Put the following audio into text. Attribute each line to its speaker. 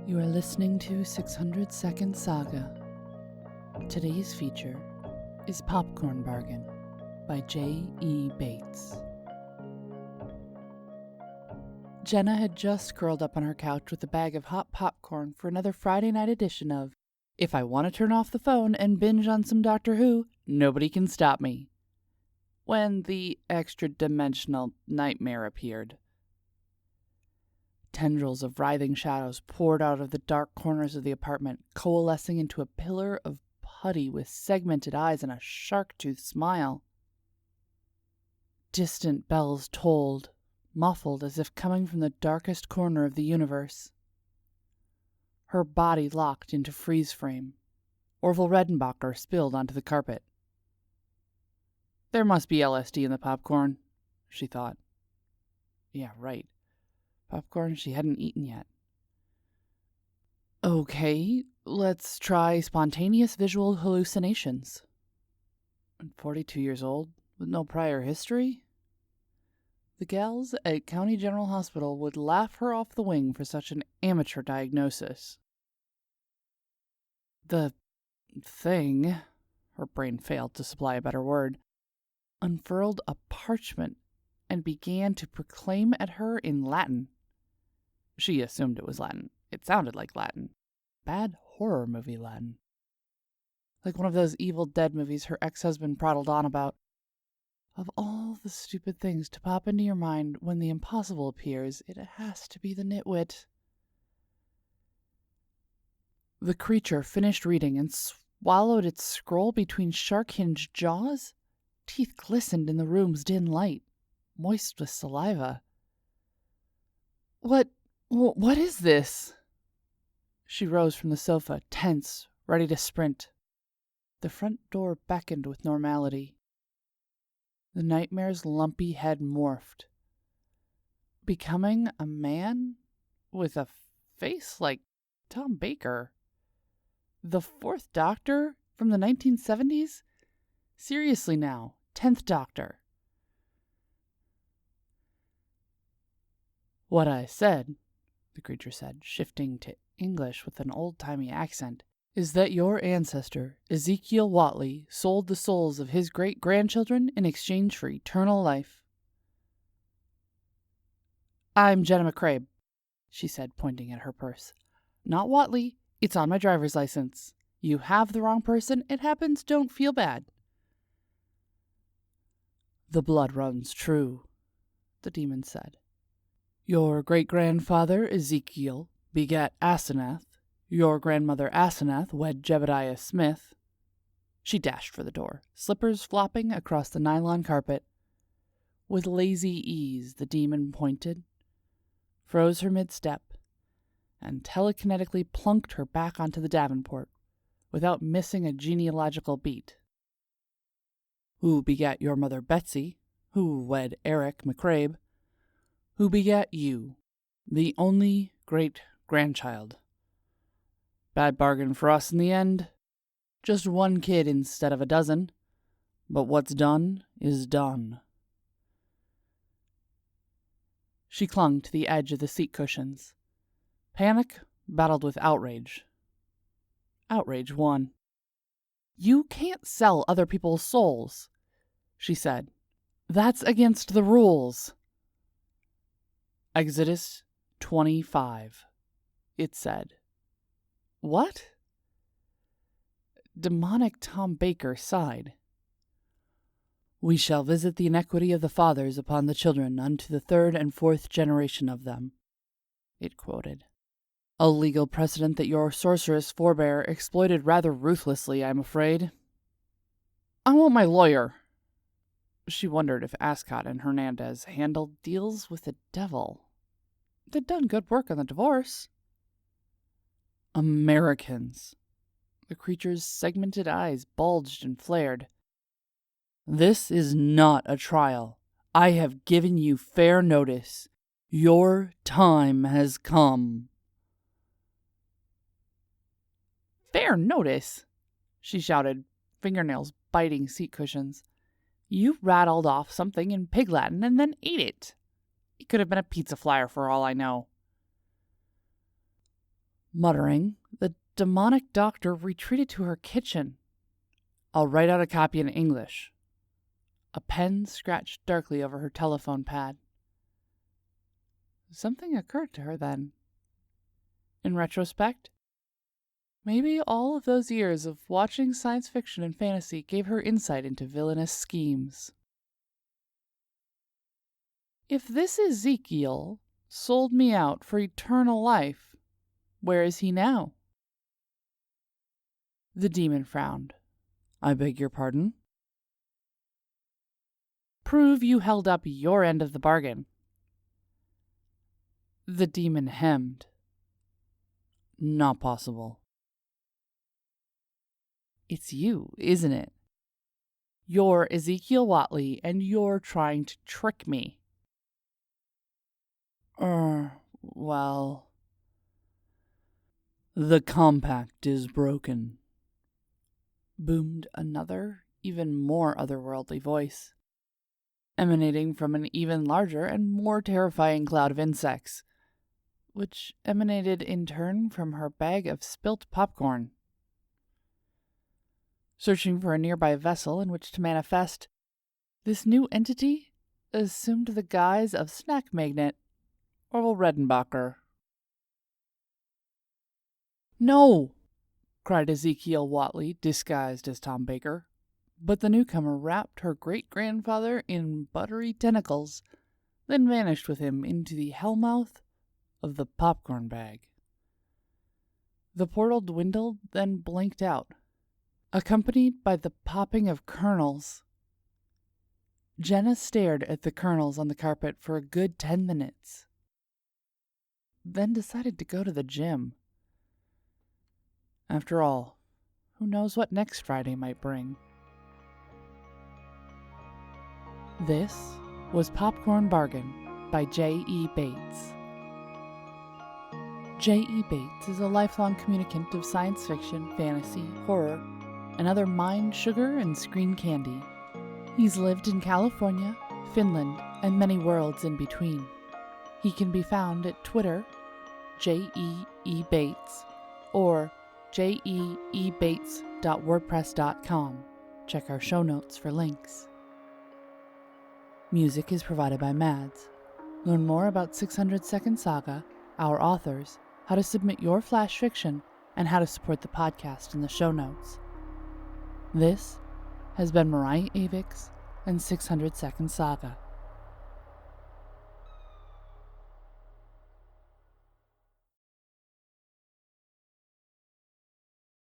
Speaker 1: You are listening to 600 Second Saga. Today's feature is Popcorn Bargain by J.E. Bates. Jenna had just curled up on her couch with a bag of hot popcorn for another Friday night edition of If I Want to Turn Off the Phone and Binge on Some Doctor Who, Nobody Can Stop Me, when the extra-dimensional nightmare appeared. Tendrils of writhing shadows poured out of the dark corners of the apartment, coalescing into a pillar of putty with segmented eyes and a shark-toothed smile. Distant bells tolled, muffled as if coming from the darkest corner of the universe. Her body locked into freeze frame. Orville Redenbacher spilled onto the carpet. There must be LSD in the popcorn, she thought. Yeah, right. Popcorn she hadn't eaten yet. Okay, let's try spontaneous visual hallucinations. I'm 42 years old, with no prior history? The gals at County General Hospital would laugh her off the wing for such an amateur diagnosis. The thing, her brain failed to supply a better word, unfurled a parchment and began to proclaim at her in Latin. She assumed it was Latin. It sounded like Latin. Bad horror movie Latin. Like one of those Evil Dead movies her ex-husband prattled on about. Of all the stupid things to pop into your mind when the impossible appears, it has to be the nitwit. The creature finished reading and swallowed its scroll between shark-hinged jaws. Teeth glistened in the room's dim light, moist with saliva. What is this? She rose from the sofa, tense, ready to sprint. The front door beckoned with normality. The nightmare's lumpy head morphed, becoming a man with a face like Tom Baker. The fourth Doctor from the 1970s? Seriously now, 10th Doctor. What I said, the creature said, shifting to English with an old-timey accent, is that your ancestor, Ezekiel Whatley, sold the souls of his great-grandchildren in exchange for eternal life. I'm Jenna McCrabe, she said, pointing at her purse. Not Whatley. It's on my driver's license. You have the wrong person. It happens. Don't feel bad. The blood runs true, the demon said. Your great-grandfather, Ezekiel, begat Asenath. Your grandmother Asenath wed Jebediah Smith. She dashed for the door, slippers flopping across the nylon carpet. With lazy ease, the demon pointed, froze her mid-step, and telekinetically plunked her back onto the Davenport, without missing a genealogical beat. Who begat your mother Betsy, who wed Eric McCrabe, who begat you, the only great-grandchild. Bad bargain for us in the end. Just one kid instead of a dozen. But what's done is done. She clung to the edge of the seat cushions. Panic battled with outrage. Outrage won. You can't sell other people's souls, she said. That's against the rules. Exodus 25, it said. What? Demonic Tom Baker sighed. We shall visit the iniquity of the fathers upon the children unto the third and fourth generation of them, it quoted. A legal precedent that your sorceress forebear exploited rather ruthlessly, I'm afraid. I want my lawyer. She wondered if Ascot and Hernandez handled deals with the devil. They'd done good work on the divorce. Americans. The creature's segmented eyes bulged and flared. This is not a trial. I have given you fair notice. Your time has come. Fair notice? She shouted, fingernails biting seat cushions. You rattled off something in Pig Latin and then ate it. It could have been a pizza flyer for all I know. Muttering, the demonic doctor retreated to her kitchen. I'll write out a copy in English. A pen scratched darkly over her telephone pad. Something occurred to her then. In retrospect, maybe all of those years of watching science fiction and fantasy gave her insight into villainous schemes. If this Ezekiel sold me out for eternal life, where is he now? The demon frowned. I beg your pardon? Prove you held up your end of the bargain. The demon hemmed. Not possible. It's you, isn't it? You're Ezekiel Watley, and you're trying to trick me. Well... The compact is broken, boomed another, even more otherworldly voice, emanating from an even larger and more terrifying cloud of insects, which emanated in turn from her bag of spilt popcorn. Searching for a nearby vessel in which to manifest, this new entity assumed the guise of Snack Magnet, Orville Redenbacher. No! Cried Ezekiel Watley, disguised as Tom Baker. But the newcomer wrapped her great-grandfather in buttery tentacles, then vanished with him into the hellmouth of the popcorn bag. The portal dwindled, then blinked out, accompanied by the popping of kernels. Jenna stared at the kernels on the carpet for a good 10 minutes, then decided to go to the gym. After all, who knows what next Friday might bring? This was Popcorn Bargain by J.E. Bates. J.E. Bates is a lifelong communicant of science fiction, fantasy, horror, and other mind, sugar, and screen candy. He's lived in California, Finland, and many worlds in between. He can be found at Twitter, J.E.E. Bates, or jeebates.wordpress.com. Check our show notes for links. Music is provided by Mads. Learn more about 600 Second Saga, our authors, how to submit your flash fiction, and how to support the podcast in the show notes. This has been Mariah Avix and 600 Second Saga.